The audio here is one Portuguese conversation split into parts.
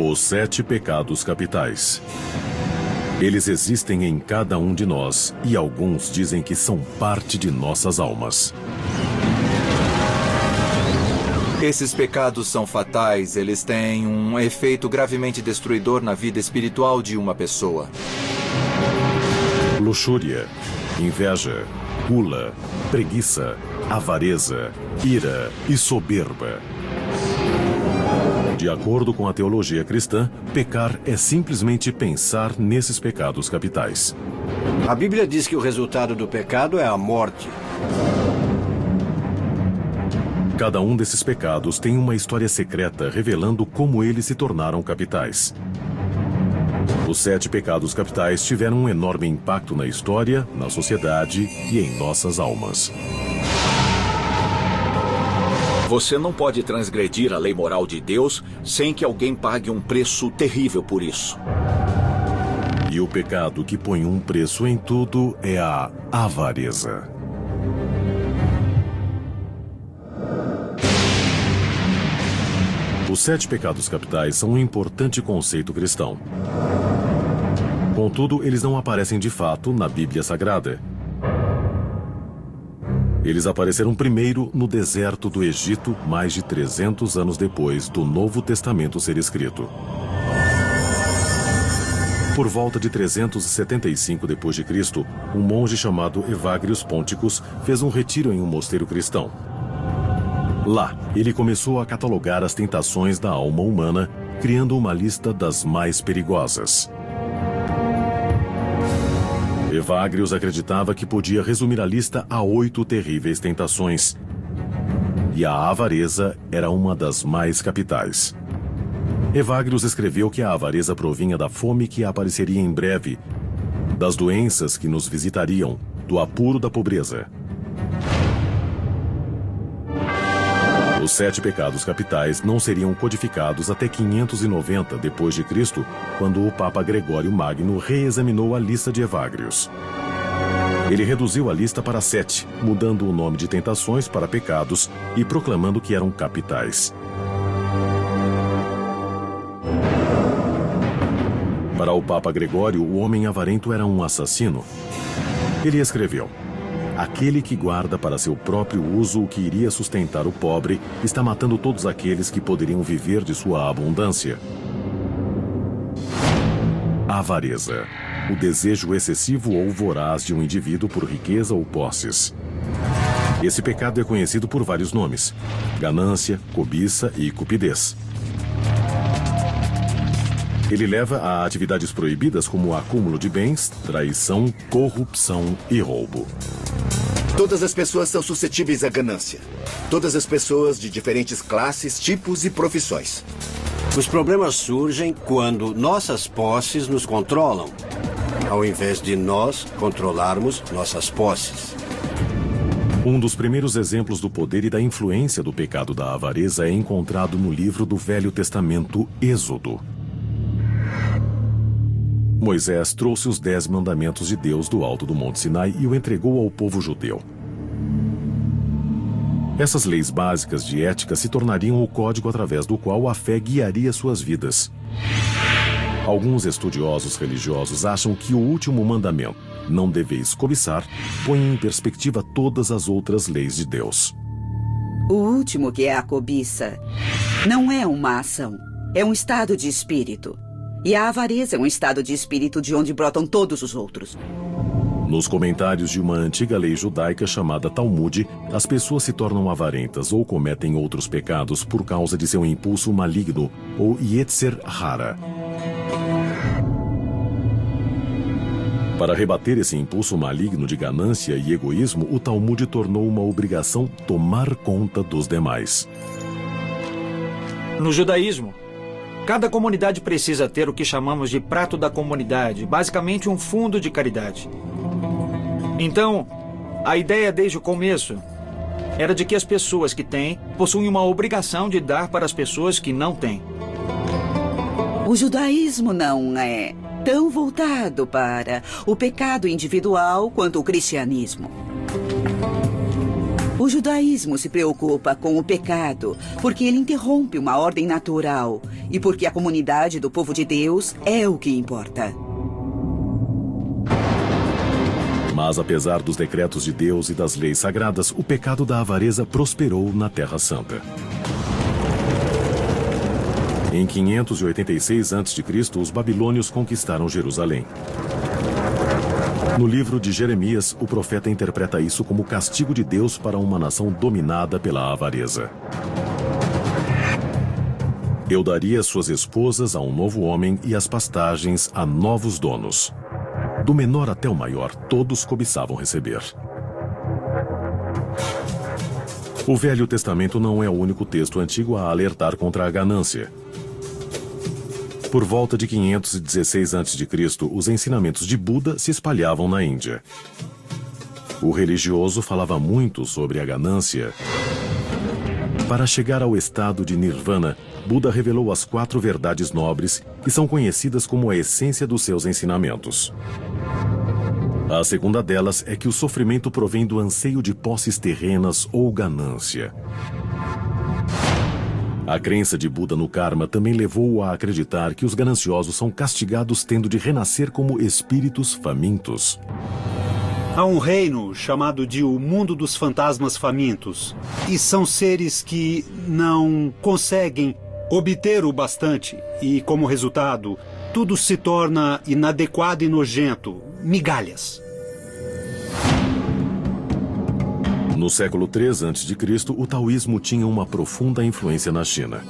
Os 7 pecados capitais. Eles existem em cada um de nós e alguns dizem que são parte de nossas almas. Esses pecados são fatais, eles têm um efeito gravemente destruidor na vida espiritual de uma pessoa. Luxúria, inveja, gula, preguiça, avareza, ira e soberba. De acordo com a teologia cristã, pecar é simplesmente pensar nesses pecados capitais. A Bíblia diz que o resultado do pecado é a morte. Cada um desses pecados tem uma história secreta revelando como eles se tornaram capitais. Os 7 pecados capitais tiveram um enorme impacto na história, na sociedade e em nossas almas. Você não pode transgredir a lei moral de Deus sem que alguém pague um preço terrível por isso. E o pecado que põe um preço em tudo é a avareza. Os 7 pecados capitais são um importante conceito cristão. Contudo, eles não aparecem de fato na Bíblia Sagrada. Eles apareceram primeiro no deserto do Egito, mais de 300 anos depois do Novo Testamento ser escrito. Por volta de 375 d.C., um monge chamado Evagrius Ponticus fez um retiro em um mosteiro cristão. Lá, ele começou a catalogar as tentações da alma humana, criando uma lista das mais perigosas. Evagrius acreditava que podia resumir a lista a 8 terríveis tentações. E a avareza era uma das mais capitais. Evagrius escreveu que a avareza provinha da fome que apareceria em breve, das doenças que nos visitariam, do apuro da pobreza. Os 7 pecados capitais não seriam codificados até 590 d.C., quando o Papa Gregório Magno reexaminou a lista de Evagrius. Ele reduziu a lista para 7, mudando o nome de tentações para pecados e proclamando que eram capitais. Para o Papa Gregório, o homem avarento era um assassino. Ele escreveu: aquele que guarda para seu próprio uso o que iria sustentar o pobre está matando todos aqueles que poderiam viver de sua abundância. A avareza, o desejo excessivo ou voraz de um indivíduo por riqueza ou posses. Esse pecado é conhecido por vários nomes: ganância, cobiça e cupidez. Ele leva a atividades proibidas como o acúmulo de bens, traição, corrupção e roubo. Todas as pessoas são suscetíveis à ganância. Todas as pessoas de diferentes classes, tipos e profissões. Os problemas surgem quando nossas posses nos controlam, ao invés de nós controlarmos nossas posses. Um dos primeiros exemplos do poder e da influência do pecado da avareza é encontrado no livro do Velho Testamento, Êxodo. Moisés trouxe os 10 mandamentos de Deus do alto do Monte Sinai e o entregou ao povo judeu. Essas leis básicas de ética se tornariam o código através do qual a fé guiaria suas vidas. Alguns estudiosos religiosos acham que o último mandamento, não deveis cobiçar, põe em perspectiva todas as outras leis de Deus. O último, que é a cobiça, não é uma ação, é um estado de espírito. E a avareza é um estado de espírito de onde brotam todos os outros. Nos comentários de uma antiga lei judaica chamada Talmud, as pessoas se tornam avarentas ou cometem outros pecados por causa de seu impulso maligno, ou Yetzer Hara. Para rebater esse impulso maligno de ganância e egoísmo, o Talmud tornou uma obrigação tomar conta dos demais. No judaísmo, cada comunidade precisa ter o que chamamos de prato da comunidade, basicamente um fundo de caridade. Então, a ideia desde o começo era de que as pessoas que têm possuem uma obrigação de dar para as pessoas que não têm. O judaísmo não é tão voltado para o pecado individual quanto o cristianismo. O judaísmo se preocupa com o pecado porque ele interrompe uma ordem natural e porque a comunidade do povo de Deus é o que importa. Mas apesar dos decretos de Deus e das leis sagradas, o pecado da avareza prosperou na Terra Santa. Em 586 a.C., os babilônios conquistaram Jerusalém. No livro de Jeremias, o profeta interpreta isso como castigo de Deus para uma nação dominada pela avareza. Eu daria suas esposas a um novo homem e as pastagens a novos donos. Do menor até o maior, todos cobiçavam receber. O Velho Testamento não é o único texto antigo a alertar contra a ganância. Por volta de 516 a.C., os ensinamentos de Buda se espalhavam na Índia. O religioso falava muito sobre a ganância. Para chegar ao estado de Nirvana, Buda revelou as 4 verdades nobres que são conhecidas como a essência dos seus ensinamentos. A segunda delas é que o sofrimento provém do anseio de posses terrenas ou ganância. A crença de Buda no karma também levou-o a acreditar que os gananciosos são castigados tendo de renascer como espíritos famintos. Há um reino chamado de o Mundo dos Fantasmas Famintos. E são seres que não conseguem obter o bastante. E, como resultado, tudo se torna inadequado e nojento. Migalhas. No século III a.C., o taoísmo tinha uma profunda influência na China.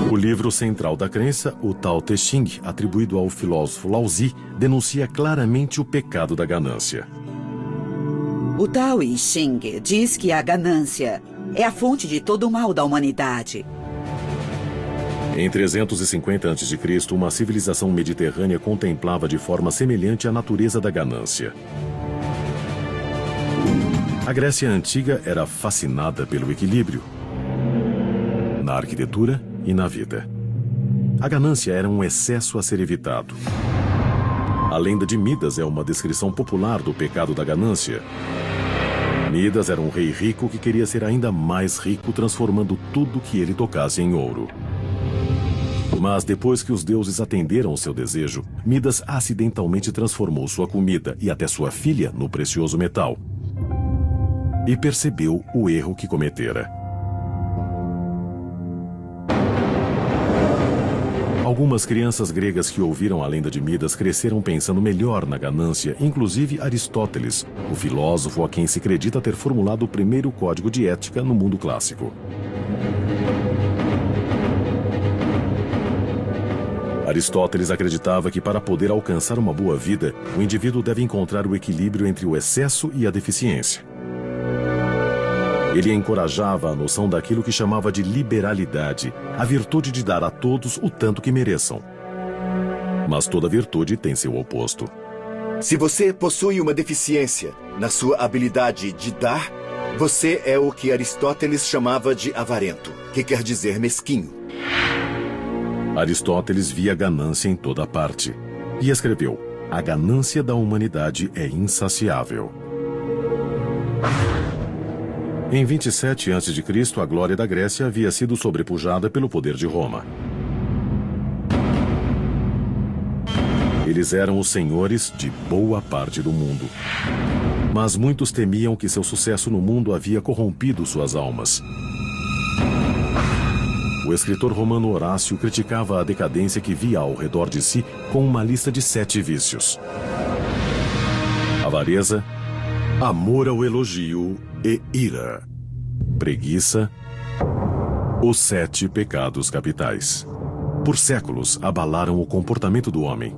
O livro central da crença, o Tao Te Ching, atribuído ao filósofo Laozi, denuncia claramente o pecado da ganância. O Tao Te Ching diz que a ganância é a fonte de todo o mal da humanidade. Em 350 a.C., uma civilização mediterrânea contemplava de forma semelhante a natureza da ganância. A Grécia Antiga era fascinada pelo equilíbrio na arquitetura e na vida. A ganância era um excesso a ser evitado. A lenda de Midas é uma descrição popular do pecado da ganância. Midas era um rei rico que queria ser ainda mais rico, transformando tudo que ele tocasse em ouro. Mas depois que os deuses atenderam seu desejo, Midas acidentalmente transformou sua comida e até sua filha no precioso metal. E percebeu o erro que cometera. Algumas crianças gregas que ouviram a lenda de Midas cresceram pensando melhor na ganância, inclusive Aristóteles, o filósofo a quem se acredita ter formulado o primeiro código de ética no mundo clássico. Aristóteles acreditava que para poder alcançar uma boa vida, o indivíduo deve encontrar o equilíbrio entre o excesso e a deficiência. Ele encorajava a noção daquilo que chamava de liberalidade, a virtude de dar a todos o tanto que mereçam. Mas toda virtude tem seu oposto. Se você possui uma deficiência na sua habilidade de dar, você é o que Aristóteles chamava de avarento, que quer dizer mesquinho. Aristóteles via ganância em toda parte e escreveu: "A ganância da humanidade é insaciável." Em 27 a.C., a glória da Grécia havia sido sobrepujada pelo poder de Roma. Eles eram os senhores de boa parte do mundo. Mas muitos temiam que seu sucesso no mundo havia corrompido suas almas. O escritor romano Horácio criticava a decadência que via ao redor de si com uma lista de 7 vícios: avareza, amor ao elogio e ira, preguiça, os 7 pecados capitais. Por séculos abalaram o comportamento do homem,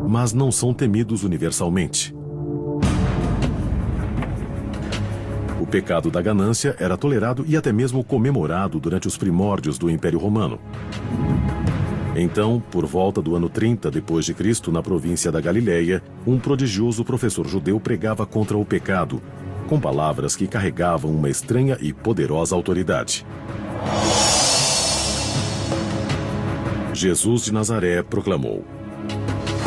mas não são temidos universalmente. O pecado da ganância era tolerado e até mesmo comemorado durante os primórdios do Império Romano. Então, por volta do ano 30 d.C., na província da Galileia, um prodigioso professor judeu pregava contra o pecado, com palavras que carregavam uma estranha e poderosa autoridade. Jesus de Nazaré proclamou: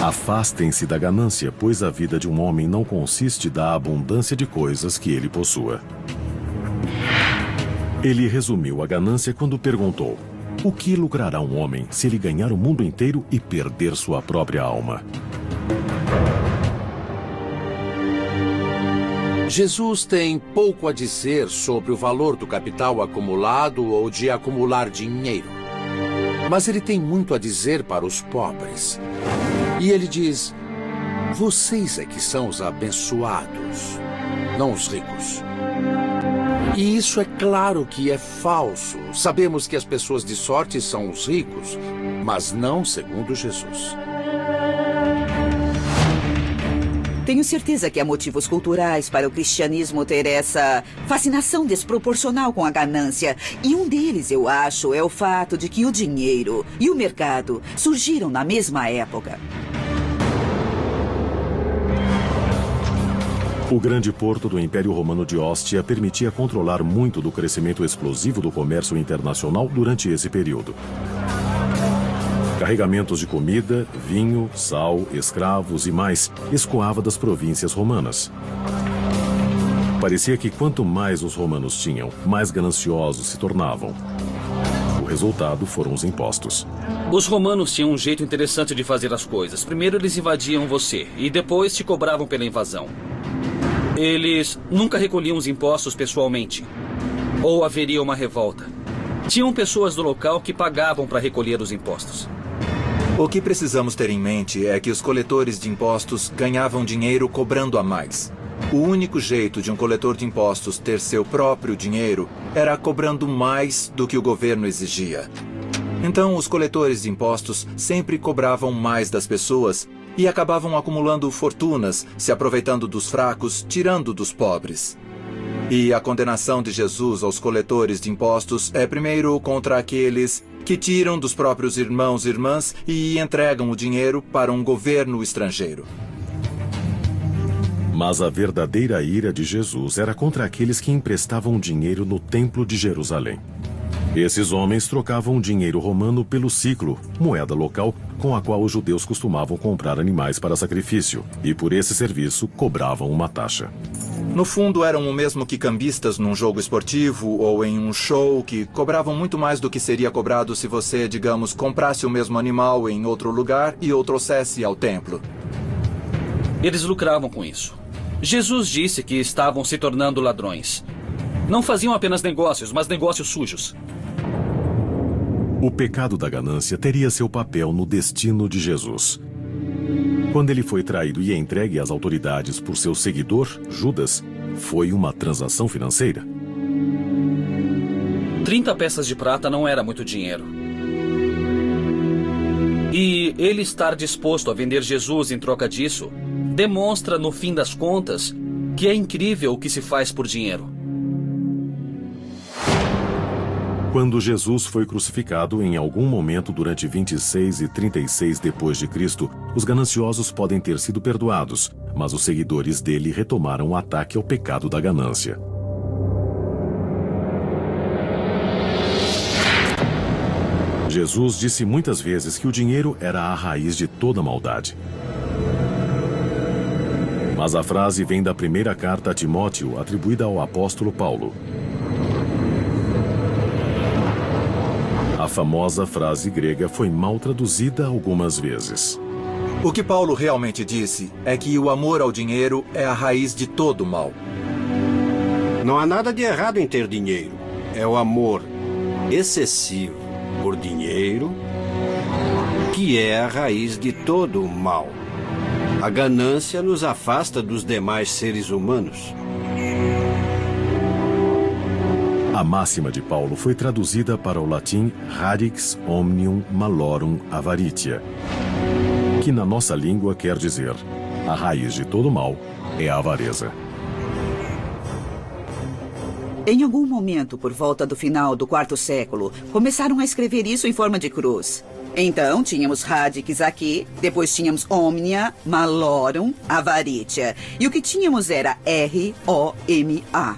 Afastem-se da ganância, pois a vida de um homem não consiste da abundância de coisas que ele possua. Ele resumiu a ganância quando perguntou: o que lucrará um homem se ele ganhar o mundo inteiro e perder sua própria alma? Jesus tem pouco a dizer sobre o valor do capital acumulado ou de acumular dinheiro. Mas ele tem muito a dizer para os pobres. E ele diz: vocês é que são os abençoados, não os ricos. E isso é claro que é falso. Sabemos que as pessoas de sorte são os ricos, mas não segundo Jesus. Tenho certeza que há motivos culturais para o cristianismo ter essa fascinação desproporcional com a ganância. E um deles, eu acho, é o fato de que o dinheiro e o mercado surgiram na mesma época. O grande porto do Império Romano de Ostia permitia controlar muito do crescimento explosivo do comércio internacional durante esse período. Carregamentos de comida, vinho, sal, escravos e mais escoava das províncias romanas. Parecia que quanto mais os romanos tinham, mais gananciosos se tornavam. O resultado foram os impostos. Os romanos tinham um jeito interessante de fazer as coisas. Primeiro eles invadiam você e depois te cobravam pela invasão. Eles nunca recolhiam os impostos pessoalmente. Ou haveria uma revolta. Tinham pessoas do local que pagavam para recolher os impostos. O que precisamos ter em mente é que os coletores de impostos ganhavam dinheiro cobrando a mais. O único jeito de um coletor de impostos ter seu próprio dinheiro era cobrando mais do que o governo exigia. Então, os coletores de impostos sempre cobravam mais das pessoas e acabavam acumulando fortunas, se aproveitando dos fracos, tirando dos pobres. E a condenação de Jesus aos coletores de impostos é primeiro contra aqueles que tiram dos próprios irmãos e irmãs e entregam o dinheiro para um governo estrangeiro. Mas a verdadeira ira de Jesus era contra aqueles que emprestavam dinheiro no Templo de Jerusalém. Esses homens trocavam dinheiro romano pelo siclo, moeda local com a qual os judeus costumavam comprar animais para sacrifício, e por esse serviço cobravam uma taxa. No fundo, eram o mesmo que cambistas num jogo esportivo ou em um show, que cobravam muito mais do que seria cobrado se você, digamos, comprasse o mesmo animal em outro lugar e o trouxesse ao templo. Eles lucravam com isso. Jesus disse que estavam se tornando ladrões. Não faziam apenas negócios, mas negócios sujos. O pecado da ganância teria seu papel no destino de Jesus. Quando ele foi traído e entregue às autoridades por seu seguidor, Judas, foi uma transação financeira. 30 peças de prata não era muito dinheiro. E ele estar disposto a vender Jesus em troca disso demonstra, no fim das contas, que é incrível o que se faz por dinheiro. Quando Jesus foi crucificado, em algum momento durante 26 e 36 depois de Cristo, os gananciosos podem ter sido perdoados, mas os seguidores dele retomaram o ataque ao pecado da ganância. Jesus disse muitas vezes que o dinheiro era a raiz de toda maldade. Mas a frase vem da primeira carta a Timóteo, atribuída ao apóstolo Paulo. A famosa frase grega foi mal traduzida algumas vezes. O que Paulo realmente disse é que o amor ao dinheiro é a raiz de todo o mal. Não há nada de errado em ter dinheiro. É o amor excessivo por dinheiro que é a raiz de todo o mal. A ganância nos afasta dos demais seres humanos. A máxima de Paulo foi traduzida para o latim radix omnium malorum avaritia, que na nossa língua quer dizer: a raiz de todo mal é a avareza. Em algum momento, por volta do final do quarto século, começaram a escrever isso em forma de cruz. Então, tínhamos radix aqui, depois tínhamos omnia malorum avaritia, e o que tínhamos era R-O-M-A.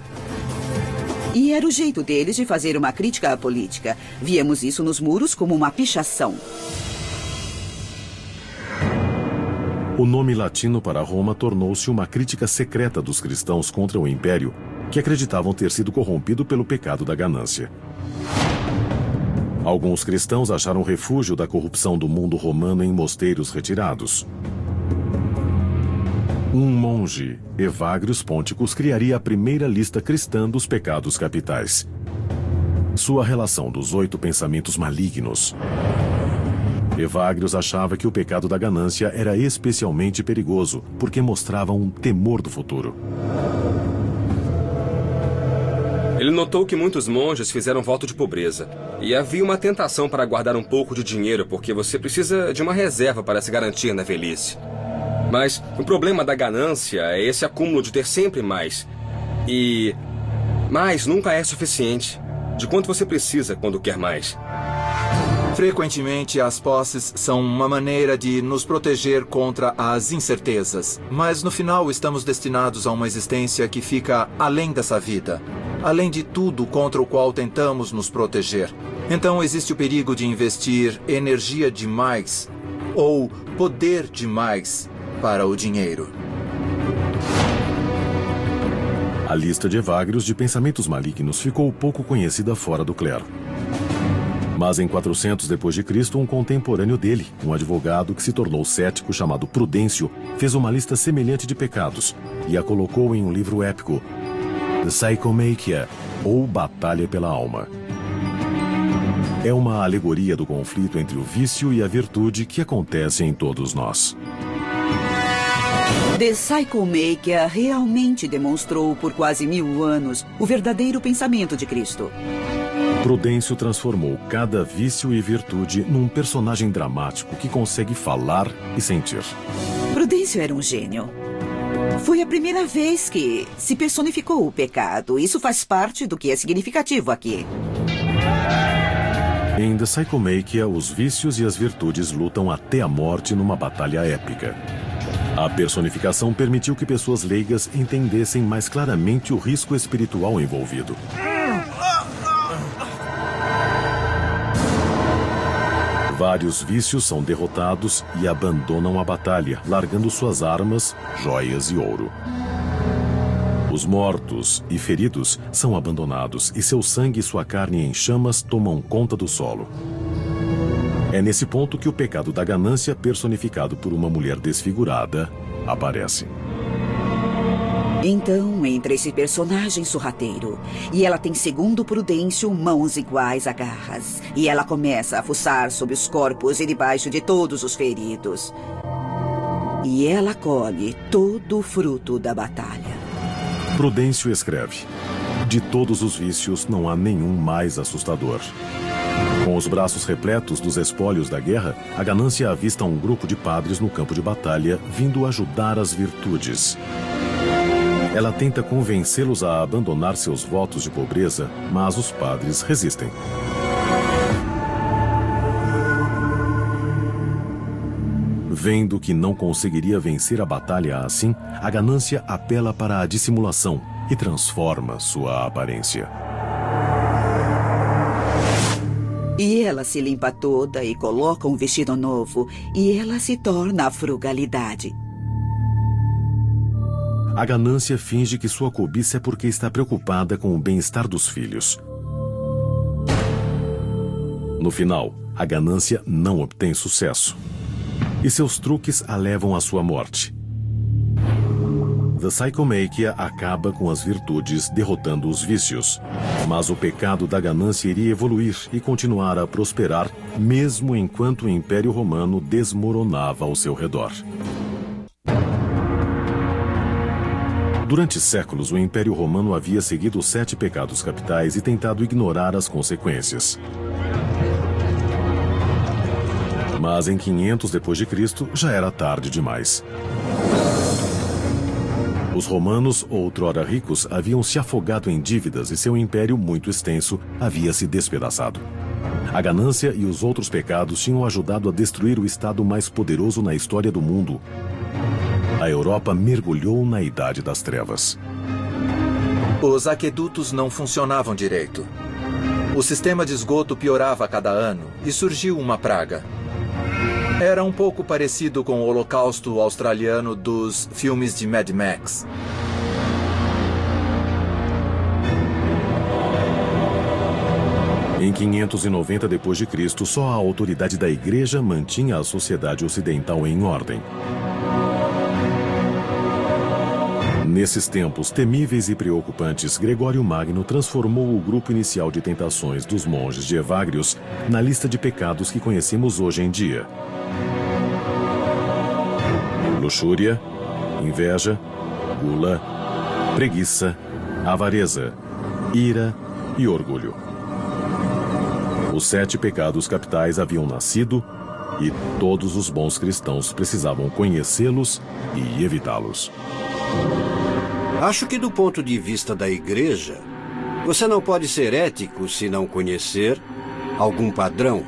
E era o jeito deles de fazer uma crítica à política. Víamos isso nos muros como uma pichação. O nome latino para Roma tornou-se uma crítica secreta dos cristãos contra o Império, que acreditavam ter sido corrompido pelo pecado da ganância. Alguns cristãos acharam refúgio da corrupção do mundo romano em mosteiros retirados. Um monge, Evagrius Ponticus, criaria a primeira lista cristã dos pecados capitais. Sua relação dos 8 pensamentos malignos. Evagrius achava que o pecado da ganância era especialmente perigoso, porque mostrava um temor do futuro. Ele notou que muitos monges fizeram voto de pobreza. E havia uma tentação para guardar um pouco de dinheiro, porque você precisa de uma reserva para se garantir na velhice. Mas o problema da ganância é esse acúmulo de ter sempre mais. E mais nunca é suficiente. De quanto você precisa quando quer mais. Frequentemente, as posses são uma maneira de nos proteger contra as incertezas. Mas no final, estamos destinados a uma existência que fica além dessa vida. Além de tudo contra o qual tentamos nos proteger. Então existe o perigo de investir energia demais ou poder demais para o dinheiro. A lista de Evagrius de pensamentos malignos ficou pouco conhecida fora do clero. Mas em 400 d.C., um contemporâneo dele, um advogado que se tornou cético chamado Prudêncio, fez uma lista semelhante de pecados e a colocou em um livro épico, The Psychomachia, ou Batalha pela Alma. É uma alegoria do conflito entre o vício e a virtude que acontece em todos nós. The Psychomachia realmente demonstrou por quase 1000 anos o verdadeiro pensamento de Cristo. Prudêncio transformou cada vício e virtude num personagem dramático que consegue falar e sentir. Prudêncio era um gênio. Foi a primeira vez que se personificou o pecado. Isso faz parte do que é significativo aqui. Em The Psychomachia, os vícios e as virtudes lutam até a morte numa batalha épica. A personificação permitiu que pessoas leigas entendessem mais claramente o risco espiritual envolvido. Vários vícios são derrotados e abandonam a batalha, largando suas armas, joias e ouro. Os mortos e feridos são abandonados e seu sangue e sua carne em chamas tomam conta do solo. É nesse ponto que o pecado da ganância, personificado por uma mulher desfigurada, aparece. Então entra esse personagem sorrateiro. E ela tem, segundo Prudêncio, mãos iguais a garras. E ela começa a fuçar sobre os corpos e debaixo de todos os feridos. E ela colhe todo o fruto da batalha. Prudêncio escreve: de todos os vícios, não há nenhum mais assustador. Com os braços repletos dos espólios da guerra, a ganância avista um grupo de padres no campo de batalha vindo ajudar as virtudes. Ela tenta convencê-los a abandonar seus votos de pobreza, mas os padres resistem. Vendo que não conseguiria vencer a batalha assim, a ganância apela para a dissimulação e transforma sua aparência. E ela se limpa toda e coloca um vestido novo, e ela se torna a frugalidade. A ganância finge que sua cobiça é porque está preocupada com o bem-estar dos filhos. No final, a ganância não obtém sucesso. E seus truques a levam à sua morte. The Psychomachia acaba com as virtudes, derrotando os vícios. Mas o pecado da ganância iria evoluir e continuar a prosperar, mesmo enquanto o Império Romano desmoronava ao seu redor. Durante séculos, o Império Romano havia seguido os 7 pecados capitais e tentado ignorar as consequências. Mas em 500 d.C. já era tarde demais. Os romanos, outrora ricos, haviam se afogado em dívidas e seu império, muito extenso, havia se despedaçado. A ganância e os outros pecados tinham ajudado a destruir o estado mais poderoso na história do mundo. A Europa mergulhou na Idade das Trevas. Os aquedutos não funcionavam direito. O sistema de esgoto piorava a cada ano e surgiu uma praga. Era um pouco parecido com o Holocausto australiano dos filmes de Mad Max. Em 590 d.C., só a autoridade da Igreja mantinha a sociedade ocidental em ordem. Nesses tempos temíveis e preocupantes, Gregório Magno transformou o grupo inicial de tentações dos monges de Evagrius na lista de pecados que conhecemos hoje em dia: luxúria, inveja, gula, preguiça, avareza, ira e orgulho. Os 7 pecados capitais haviam nascido e todos os bons cristãos precisavam conhecê-los e evitá-los. Acho que do ponto de vista da Igreja, você não pode ser ético se não conhecer algum padrão.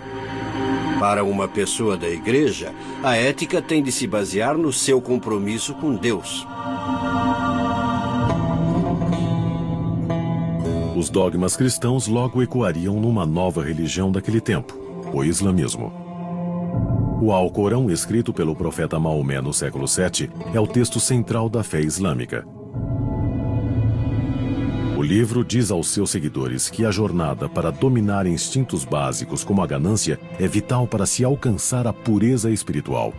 Para uma pessoa da Igreja, a ética tem de se basear no seu compromisso com Deus. Os dogmas cristãos logo ecoariam numa nova religião daquele tempo, o islamismo. O Alcorão, escrito pelo profeta Maomé no século VII, é o texto central da fé islâmica. O livro diz aos seus seguidores que a jornada para dominar instintos básicos como a ganância é vital para se alcançar a pureza espiritual.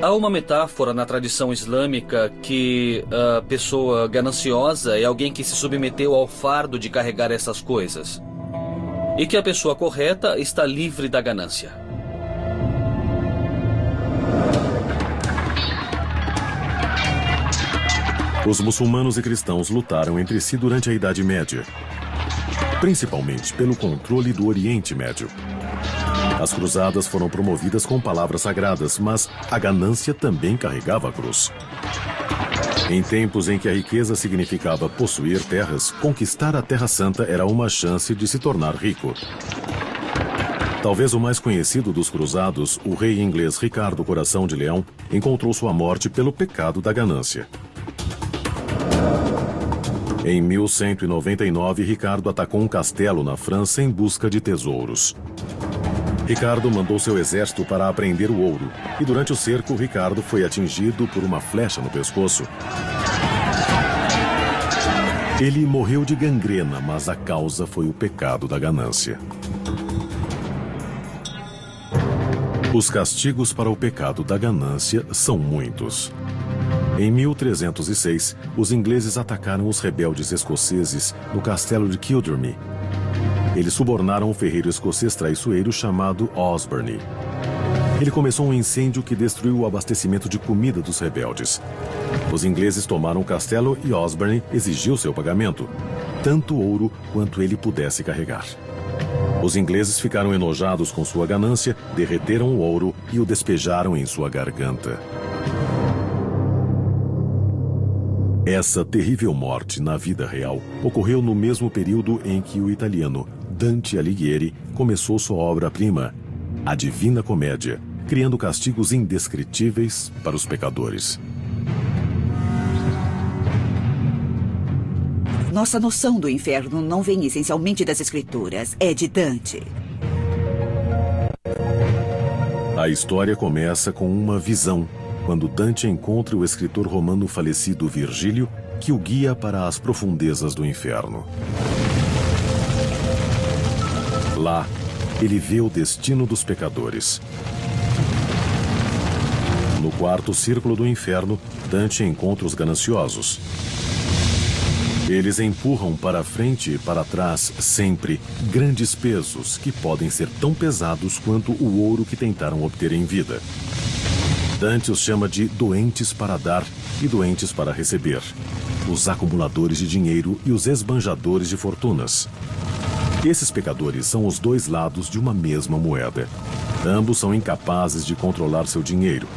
Há uma metáfora na tradição islâmica que a pessoa gananciosa é alguém que se submeteu ao fardo de carregar essas coisas. E que a pessoa correta está livre da ganância. Os muçulmanos e cristãos lutaram entre si durante a Idade Média, principalmente pelo controle do Oriente Médio. As cruzadas foram promovidas com palavras sagradas, mas a ganância também carregava a cruz. Em tempos em que a riqueza significava possuir terras, conquistar a Terra Santa era uma chance de se tornar rico. Talvez o mais conhecido dos cruzados, o rei inglês Ricardo Coração de Leão, encontrou sua morte pelo pecado da ganância. Em 1199, Ricardo atacou um castelo na França em busca de tesouros. Ricardo mandou seu exército para apreender o ouro, e durante o cerco, Ricardo foi atingido por uma flecha no pescoço. Ele morreu de gangrena, mas a causa foi o pecado da ganância. Os castigos para o pecado da ganância são muitos. Em 1306, os ingleses atacaram os rebeldes escoceses no castelo de Kildrummy. Eles subornaram um ferreiro escocês traiçoeiro chamado Osborne. Ele começou um incêndio que destruiu o abastecimento de comida dos rebeldes. Os ingleses tomaram o castelo e Osborne exigiu seu pagamento, tanto ouro quanto ele pudesse carregar. Os ingleses ficaram enojados com sua ganância, derreteram o ouro e o despejaram em sua garganta. Essa terrível morte na vida real ocorreu no mesmo período em que o italiano Dante Alighieri começou sua obra-prima, A Divina Comédia, criando castigos indescritíveis para os pecadores. Nossa noção do inferno não vem essencialmente das escrituras, é de Dante. A história começa com uma visão, quando Dante encontra o escritor romano falecido Virgílio, que o guia para as profundezas do inferno. Lá, ele vê o destino dos pecadores. No quarto círculo do inferno, Dante encontra os gananciosos. Eles empurram para frente e para trás, sempre, grandes pesos que podem ser tão pesados quanto o ouro que tentaram obter em vida. Dante os chama de doentes para dar e doentes para receber, os acumuladores de dinheiro e os esbanjadores de fortunas. Esses pecadores são os dois lados de uma mesma moeda. Ambos são incapazes de controlar seu dinheiro.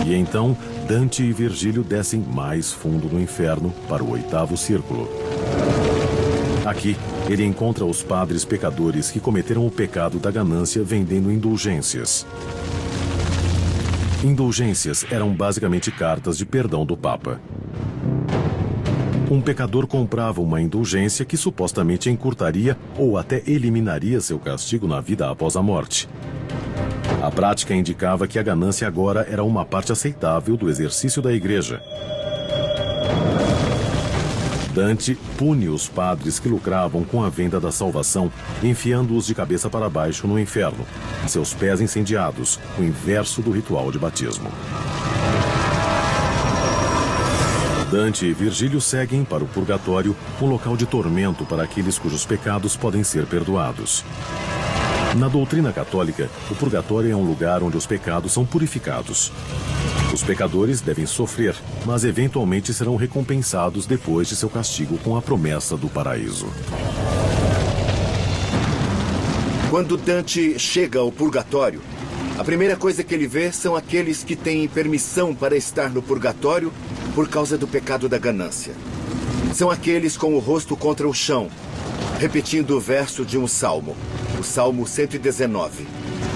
E então, Dante e Virgílio descem mais fundo no inferno para o oitavo círculo. Aqui, ele encontra os padres pecadores que cometeram o pecado da ganância vendendo indulgências. Indulgências eram basicamente cartas de perdão do Papa. Um pecador comprava uma indulgência que supostamente encurtaria ou até eliminaria seu castigo na vida após a morte. A prática indicava que a ganância agora era uma parte aceitável do exercício da igreja. Dante pune os padres que lucravam com a venda da salvação, enfiando-os de cabeça para baixo no inferno, seus pés incendiados, o inverso do ritual de batismo. Dante e Virgílio seguem para o purgatório, um local de tormento para aqueles cujos pecados podem ser perdoados. Na doutrina católica, o purgatório é um lugar onde os pecados são purificados. Os pecadores devem sofrer, mas eventualmente serão recompensados depois de seu castigo com a promessa do paraíso. Quando Dante chega ao purgatório, a primeira coisa que ele vê são aqueles que têm permissão para estar no purgatório por causa do pecado da ganância. São aqueles com o rosto contra o chão, repetindo o verso de um salmo, o Salmo 119.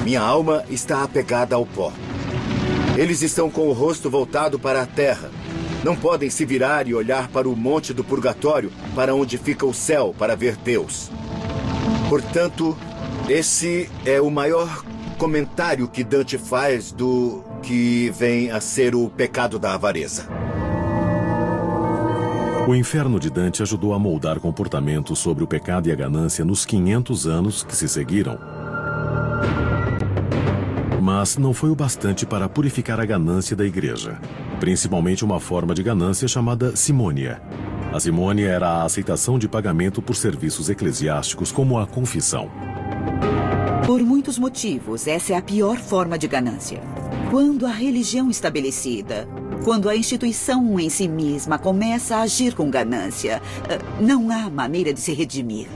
Minha alma está apegada ao pó. Eles estão com o rosto voltado para a terra. Não podem se virar e olhar para o monte do purgatório, para onde fica o céu, para ver Deus. Portanto, esse é o maior comentário que Dante faz do que vem a ser o pecado da avareza. O inferno de Dante ajudou a moldar comportamentos sobre o pecado e a ganância nos 500 anos que se seguiram. Mas não foi o bastante para purificar a ganância da igreja, principalmente uma forma de ganância chamada simônia. A simônia era a aceitação de pagamento por serviços eclesiásticos, como a confissão. Por muitos motivos, essa é a pior forma de ganância. Quando a religião estabelecida, quando a instituição em si mesma começa a agir com ganância, não há maneira de se redimir.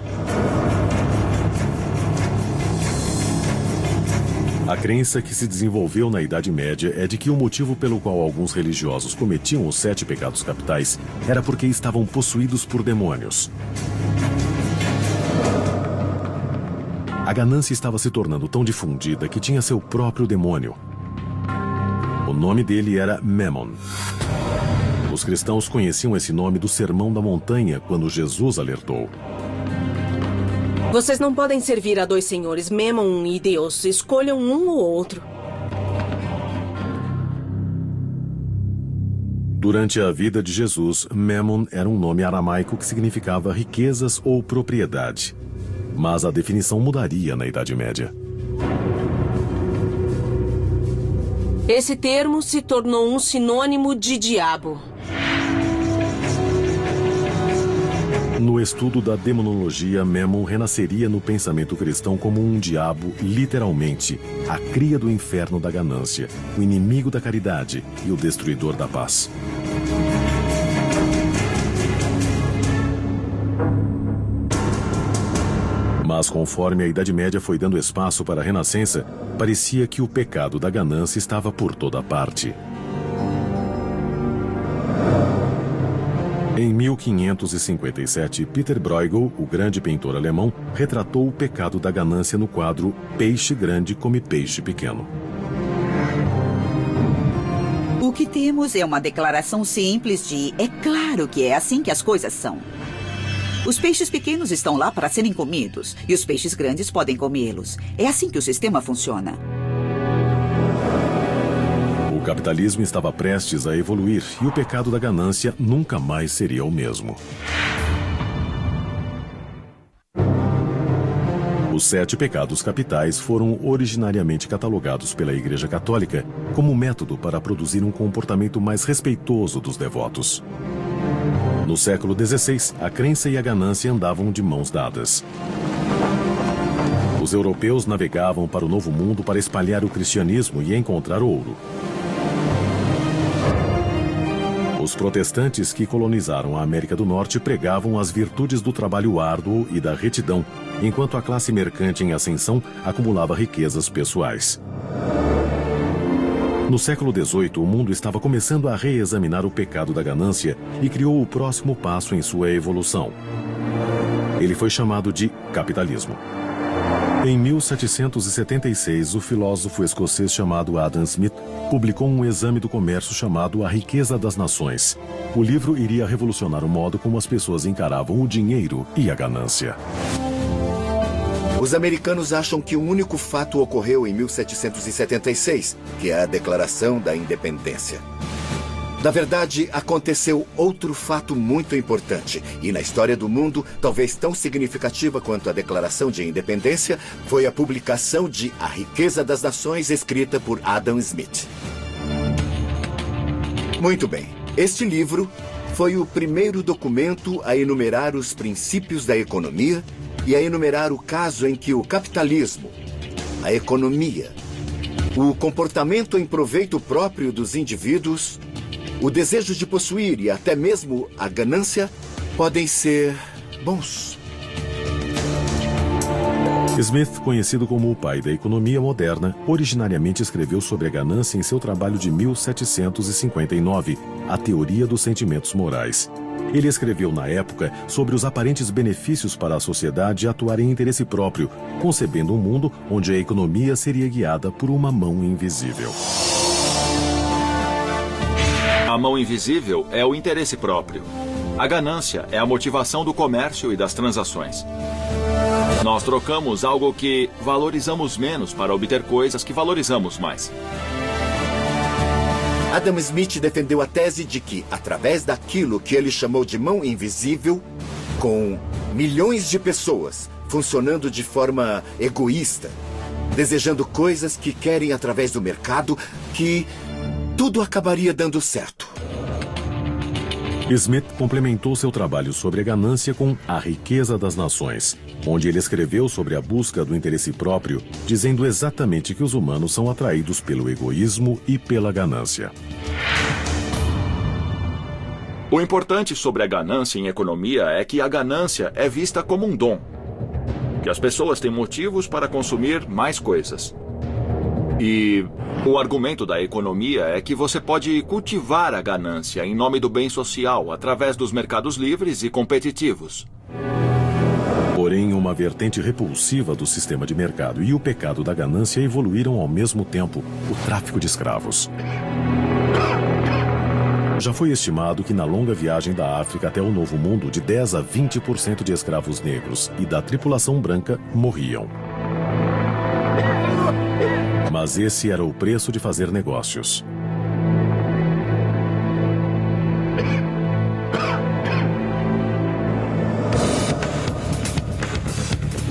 A crença que se desenvolveu na Idade Média é de que o motivo pelo qual alguns religiosos cometiam os 7 pecados capitais era porque estavam possuídos por demônios. A ganância estava se tornando tão difundida que tinha seu próprio demônio. O nome dele era Memon. Os cristãos conheciam esse nome do Sermão da Montanha, quando Jesus alertou: vocês não podem servir a 2 senhores, Memon e Deus. Escolham um ou outro. Durante a vida de Jesus, Memon era um nome aramaico que significava riquezas ou propriedade. Mas a definição mudaria na Idade Média. Esse termo se tornou um sinônimo de diabo. No estudo da demonologia, Memon renasceria no pensamento cristão como um diabo, literalmente, a cria do inferno da ganância, o inimigo da caridade e o destruidor da paz. Mas conforme a Idade Média foi dando espaço para a Renascença, parecia que o pecado da ganância estava por toda parte. Em 1557, Peter Bruegel, o grande pintor alemão, retratou o pecado da ganância no quadro Peixe Grande Come Peixe Pequeno. O que temos é uma declaração simples de é claro que é assim que as coisas são. Os peixes pequenos estão lá para serem comidos e os peixes grandes podem comê-los. É assim que o sistema funciona. O capitalismo estava prestes a evoluir e o pecado da ganância nunca mais seria o mesmo. Os 7 pecados capitais foram originariamente catalogados pela Igreja Católica como método para produzir um comportamento mais respeitoso dos devotos. No século XVI, a crença e a ganância andavam de mãos dadas. Os europeus navegavam para o Novo Mundo para espalhar o cristianismo e encontrar ouro. Os protestantes que colonizaram a América do Norte pregavam as virtudes do trabalho árduo e da retidão, enquanto a classe mercante em ascensão acumulava riquezas pessoais. No século XVIII, o mundo estava começando a reexaminar o pecado da ganância e criou o próximo passo em sua evolução. Ele foi chamado de capitalismo. Em 1776, o filósofo escocês chamado Adam Smith publicou um exame do comércio chamado A Riqueza das Nações. O livro iria revolucionar o modo como as pessoas encaravam o dinheiro e a ganância. Os americanos acham que um único fato ocorreu em 1776, que é a Declaração da Independência. Na verdade, aconteceu outro fato muito importante, e na história do mundo, talvez tão significativa quanto a Declaração de Independência, foi a publicação de A Riqueza das Nações, escrita por Adam Smith. Muito bem, este livro foi o primeiro documento a enumerar os princípios da economia e a enumerar o caso em que o capitalismo, a economia, o comportamento em proveito próprio dos indivíduos, o desejo de possuir e até mesmo a ganância podem ser bons. Smith, conhecido como o pai da economia moderna, originariamente escreveu sobre a ganância em seu trabalho de 1759, A Teoria dos Sentimentos Morais. Ele escreveu na época sobre os aparentes benefícios para a sociedade atuar em interesse próprio, concebendo um mundo onde a economia seria guiada por uma mão invisível. A mão invisível é o interesse próprio. A ganância é a motivação do comércio e das transações. Nós trocamos algo que valorizamos menos para obter coisas que valorizamos mais. Adam Smith defendeu a tese de que, através daquilo que ele chamou de mão invisível, com milhões de pessoas funcionando de forma egoísta, desejando coisas que querem através do mercado, que tudo acabaria dando certo. Smith complementou seu trabalho sobre a ganância com A Riqueza das Nações, onde ele escreveu sobre a busca do interesse próprio, dizendo exatamente que os humanos são atraídos pelo egoísmo e pela ganância. O importante sobre a ganância em economia é que a ganância é vista como um dom, que as pessoas têm motivos para consumir mais coisas. E o argumento da economia é que você pode cultivar a ganância em nome do bem social através dos mercados livres e competitivos. Porém, uma vertente repulsiva do sistema de mercado e o pecado da ganância evoluíram ao mesmo tempo: o tráfico de escravos. Já foi estimado que na longa viagem da África até o Novo Mundo, de 10 a 20% de escravos negros e da tripulação branca morriam. Mas esse era o preço de fazer negócios.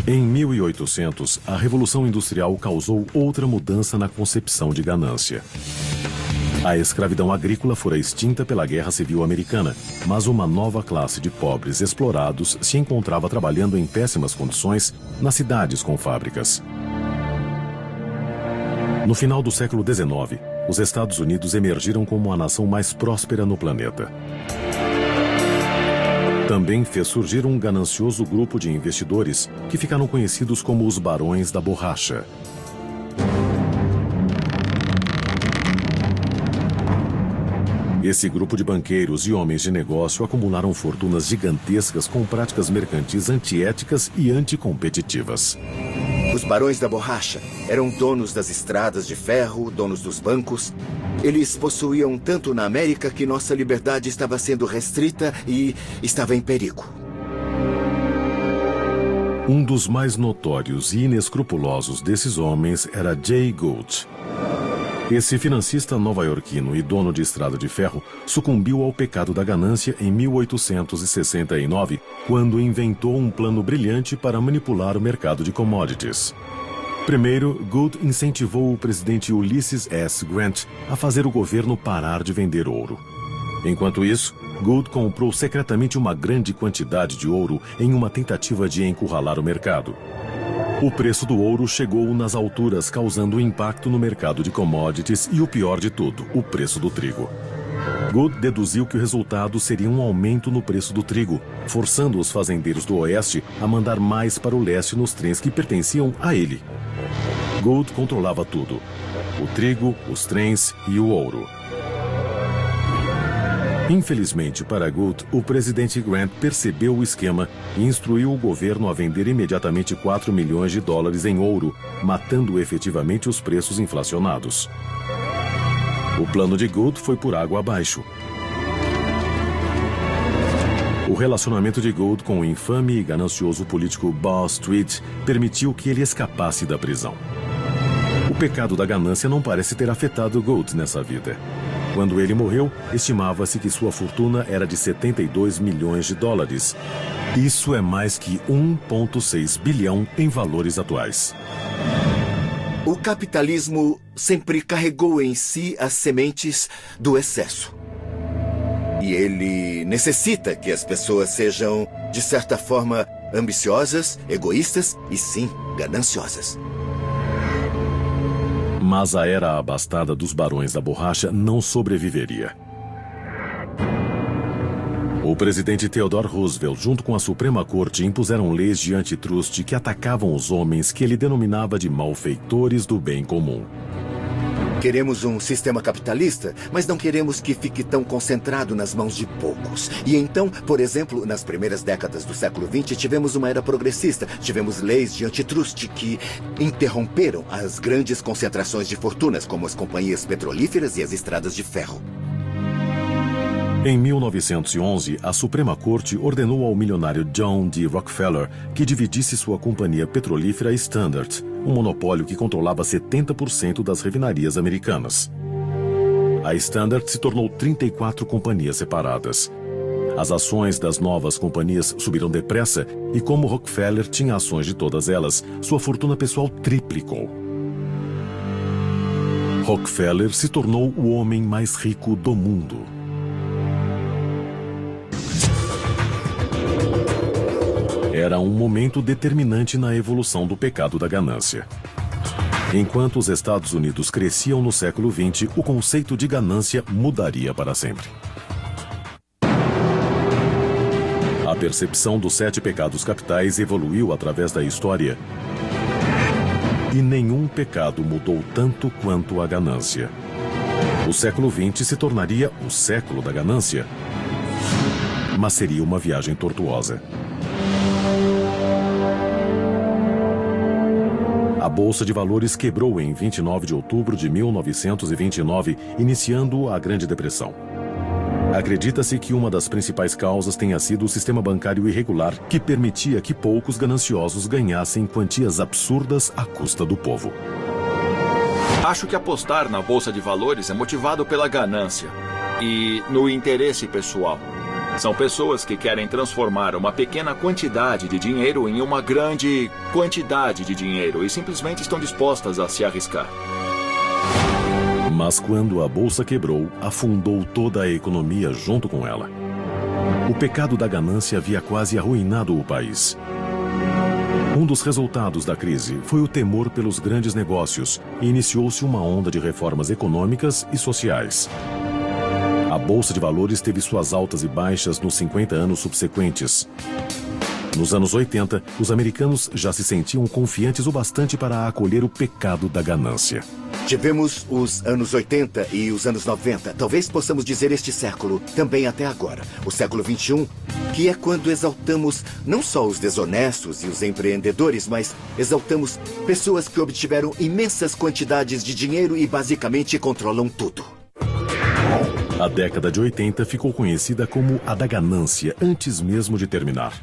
Em 1800, a Revolução Industrial causou outra mudança na concepção de ganância. A escravidão agrícola fora extinta pela Guerra Civil Americana, mas uma nova classe de pobres explorados se encontrava trabalhando em péssimas condições nas cidades com fábricas. No final do século XIX, os Estados Unidos emergiram como a nação mais próspera no planeta. Também fez surgir um ganancioso grupo de investidores que ficaram conhecidos como os Barões da Borracha. Esse grupo de banqueiros e homens de negócio acumularam fortunas gigantescas com práticas mercantis antiéticas e anticompetitivas. Os Barões da Borracha eram donos das estradas de ferro, donos dos bancos. Eles possuíam tanto na América que nossa liberdade estava sendo restrita e estava em perigo. Um dos mais notórios e inescrupulosos desses homens era Jay Gould. Esse financista nova-iorquino e dono de estrada de ferro sucumbiu ao pecado da ganância em 1869, quando inventou um plano brilhante para manipular o mercado de commodities. Primeiro, Gould incentivou o presidente Ulysses S. Grant a fazer o governo parar de vender ouro. Enquanto isso, Gould comprou secretamente uma grande quantidade de ouro em uma tentativa de encurralar o mercado. O preço do ouro chegou nas alturas, causando impacto no mercado de commodities e, o pior de tudo, o preço do trigo. Gould deduziu que o resultado seria um aumento no preço do trigo, forçando os fazendeiros do oeste a mandar mais para o leste nos trens que pertenciam a ele. Gould controlava tudo: o trigo, os trens e o ouro. Infelizmente para Gould, o presidente Grant percebeu o esquema e instruiu o governo a vender imediatamente $4 milhões em ouro, matando efetivamente os preços inflacionados. O plano de Gould foi por água abaixo. O relacionamento de Gould com o infame e ganancioso político Wall Street permitiu que ele escapasse da prisão. O pecado da ganância não parece ter afetado Gould nessa vida. Quando ele morreu, estimava-se que sua fortuna era de 72 milhões de dólares. Isso é mais que 1,6 bilhão em valores atuais. O capitalismo sempre carregou em si as sementes do excesso. E ele necessita que as pessoas sejam, de certa forma, ambiciosas, egoístas e, sim, gananciosas. Mas a era abastada dos barões da borracha não sobreviveria. O presidente Theodore Roosevelt, junto com a Suprema Corte, impuseram leis de antitruste que atacavam os homens que ele denominava de malfeitores do bem comum. Queremos um sistema capitalista, mas não queremos que fique tão concentrado nas mãos de poucos. E então, por exemplo, nas primeiras décadas do século XX, tivemos uma era progressista. Tivemos leis de antitruste que interromperam as grandes concentrações de fortunas, como as companhias petrolíferas e as estradas de ferro. Em 1911, a Suprema Corte ordenou ao milionário John D. Rockefeller que dividisse sua companhia petrolífera Standard, um monopólio que controlava 70% das refinarias americanas. A Standard se tornou 34 companhias separadas. As ações das novas companhias subiram depressa e, como Rockefeller tinha ações de todas elas, sua fortuna pessoal triplicou. Rockefeller se tornou o homem mais rico do mundo. Era um momento determinante na evolução do pecado da ganância. Enquanto os Estados Unidos cresciam no século XX, o conceito de ganância mudaria para sempre. A percepção dos 7 pecados capitais evoluiu através da história. E nenhum pecado mudou tanto quanto a ganância. O século XX se tornaria o século da ganância. Mas seria uma viagem tortuosa. A Bolsa de Valores quebrou em 29 de outubro de 1929, iniciando a Grande Depressão. Acredita-se que uma das principais causas tenha sido o sistema bancário irregular, que permitia que poucos gananciosos ganhassem quantias absurdas à custa do povo. Acho que apostar na Bolsa de Valores é motivado pela ganância e no interesse pessoal. São pessoas que querem transformar uma pequena quantidade de dinheiro em uma grande quantidade de dinheiro e simplesmente estão dispostas a se arriscar. Mas quando a bolsa quebrou, afundou toda a economia junto com ela. O pecado da ganância havia quase arruinado o país. Um dos resultados da crise foi o temor pelos grandes negócios e iniciou-se uma onda de reformas econômicas e sociais. A Bolsa de Valores teve suas altas e baixas nos 50 anos subsequentes. Nos anos 80, os americanos já se sentiam confiantes o bastante para acolher o pecado da ganância. Tivemos os anos 80 e os anos 90, talvez possamos dizer este século, também até agora, o século XXI, que é quando exaltamos não só os desonestos e os empreendedores, mas exaltamos pessoas que obtiveram imensas quantidades de dinheiro e basicamente controlam tudo. A década de 80 ficou conhecida como a da ganância, antes mesmo de terminar.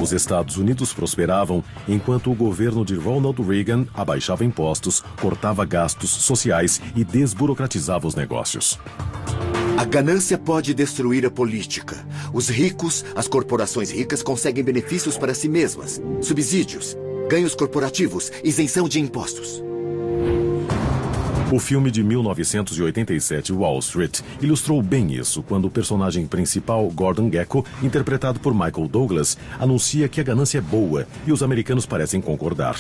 Os Estados Unidos prosperavam, enquanto o governo de Ronald Reagan abaixava impostos, cortava gastos sociais e desburocratizava os negócios. A ganância pode destruir a política. Os ricos, as corporações ricas conseguem benefícios para si mesmas, subsídios, ganhos corporativos, isenção de impostos. O filme de 1987, Wall Street, ilustrou bem isso quando o personagem principal, Gordon Gekko, interpretado por Michael Douglas, anuncia que a ganância é boa e os americanos parecem concordar.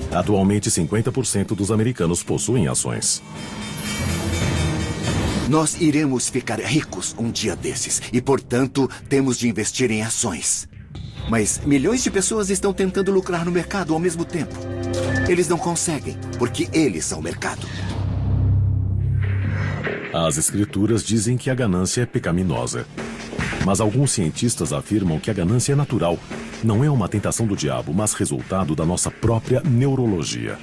Atualmente, 50% dos americanos possuem ações. Nós iremos ficar ricos um dia desses e, portanto, temos de investir em ações. Mas milhões de pessoas estão tentando lucrar no mercado ao mesmo tempo. Eles não conseguem, porque eles são o mercado. As escrituras dizem que a ganância é pecaminosa. Mas alguns cientistas afirmam que a ganância é natural. Não é uma tentação do diabo, mas resultado da nossa própria neurologia.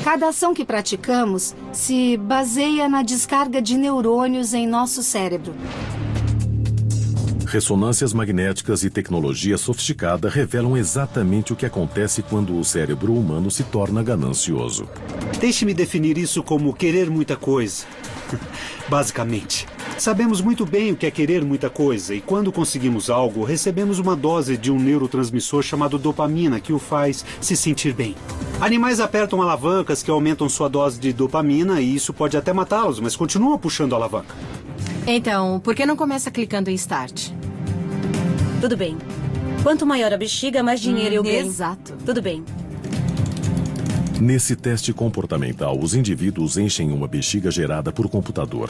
Cada ação que praticamos se baseia na descarga de neurônios em nosso cérebro. Ressonâncias magnéticas e tecnologia sofisticada revelam exatamente o que acontece quando o cérebro humano se torna ganancioso. Deixe-me definir isso como querer muita coisa. Basicamente, sabemos muito bem o que é querer muita coisa e quando conseguimos algo, recebemos uma dose de um neurotransmissor chamado dopamina que o faz se sentir bem. Animais apertam alavancas que aumentam sua dose de dopamina e isso pode até matá-los, mas continuam puxando a alavanca. Então, por que não começa clicando em Start? Tudo bem. Quanto maior a bexiga, mais dinheiro eu ganho. Exato. Tudo bem. Nesse teste comportamental, os indivíduos enchem uma bexiga gerada por computador.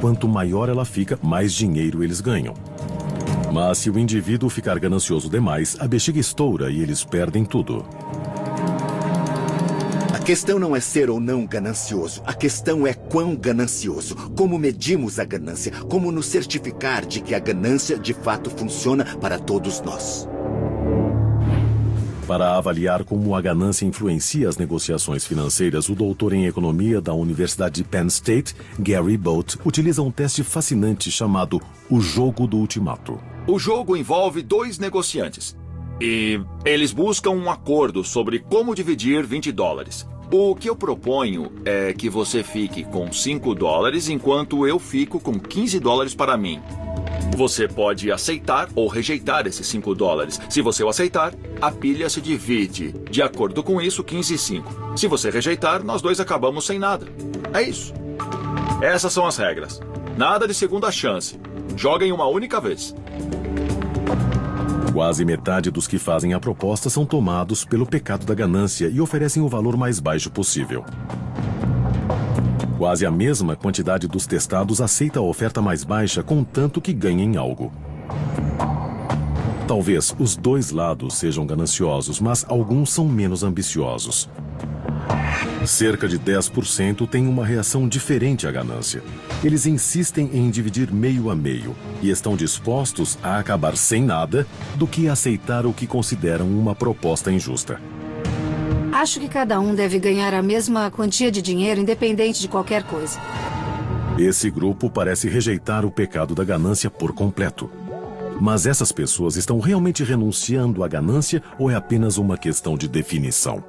Quanto maior ela fica, mais dinheiro eles ganham. Mas se o indivíduo ficar ganancioso demais, a bexiga estoura e eles perdem tudo. A questão não é ser ou não ganancioso. A questão é quão ganancioso. Como medimos a ganância. Como nos certificar de que a ganância de fato funciona para todos nós. Para avaliar como a ganância influencia as negociações financeiras, o doutor em economia da Universidade de Penn State, Gary Bolt, utiliza um teste fascinante chamado o jogo do ultimato. O jogo envolve 2 negociantes. E eles buscam um acordo sobre como dividir $20. O que eu proponho é que você fique com $5 enquanto eu fico com $15 para mim. Você pode aceitar ou rejeitar esses $5. Se você o aceitar, a pilha se divide. De acordo com isso, 15 e 5. Se você rejeitar, nós dois acabamos sem nada. É isso. Essas são as regras. Nada de segunda chance. Joguem uma única vez. Quase metade dos que fazem a proposta são tomados pelo pecado da ganância e oferecem o valor mais baixo possível. Quase a mesma quantidade dos testados aceita a oferta mais baixa, contanto que ganhem algo. Talvez os 2 lados sejam gananciosos, mas alguns são menos ambiciosos. Cerca de 10% têm uma reação diferente à ganância. Eles insistem em dividir meio a meio e estão dispostos a acabar sem nada do que aceitar o que consideram uma proposta injusta. Acho que cada um deve ganhar a mesma quantia de dinheiro, independente de qualquer coisa. Esse grupo parece rejeitar o pecado da ganância por completo. Mas essas pessoas estão realmente renunciando à ganância ou é apenas uma questão de definição?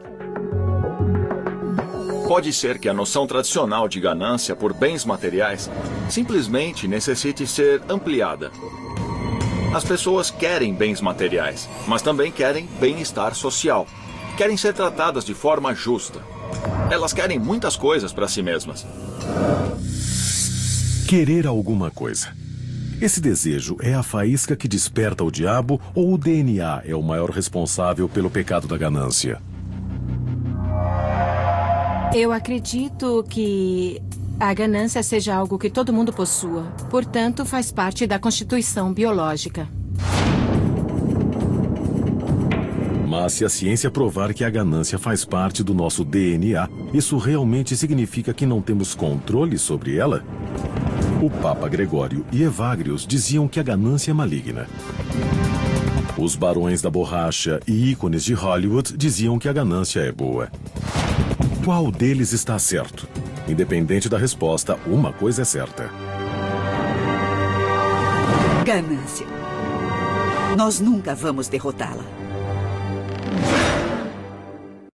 Pode ser que a noção tradicional de ganância por bens materiais simplesmente necessite ser ampliada. As pessoas querem bens materiais, mas também querem bem-estar social. Querem ser tratadas de forma justa. Elas querem muitas coisas para si mesmas. Querer alguma coisa. Esse desejo é a faísca que desperta o diabo ou o DNA é o maior responsável pelo pecado da ganância? Eu acredito que a ganância seja algo que todo mundo possua. Portanto, faz parte da constituição biológica. Mas se a ciência provar que a ganância faz parte do nosso DNA, isso realmente significa que não temos controle sobre ela? O Papa Gregório e Evagrius diziam que a ganância é maligna. Os barões da borracha e ícones de Hollywood diziam que a ganância é boa. Qual deles está certo? Independente da resposta, uma coisa é certa. Ganância. Nós nunca vamos derrotá-la.